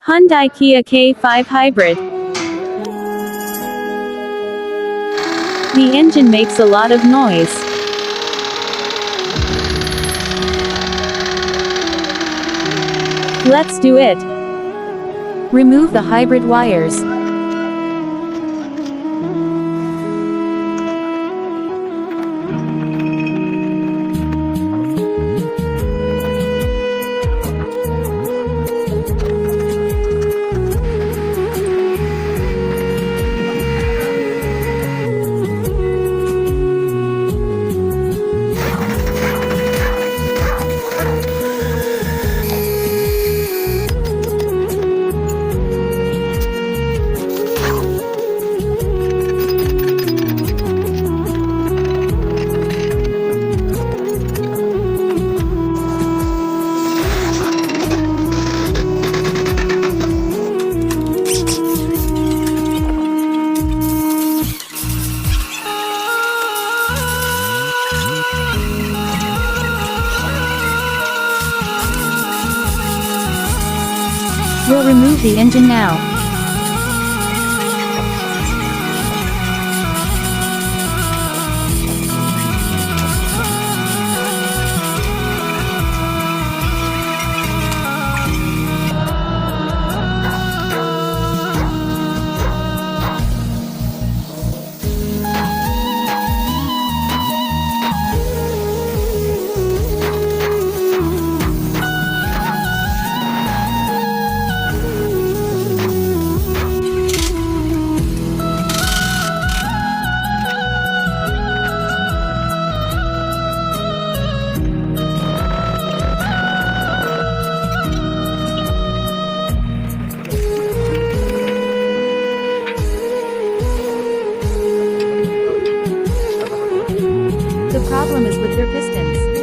Hyundai Kia K5 Hybrid. The engine makes a lot of noise. Let's do it. Remove the hybrid wires. We'll remove the engine now. The problem is with your pistons.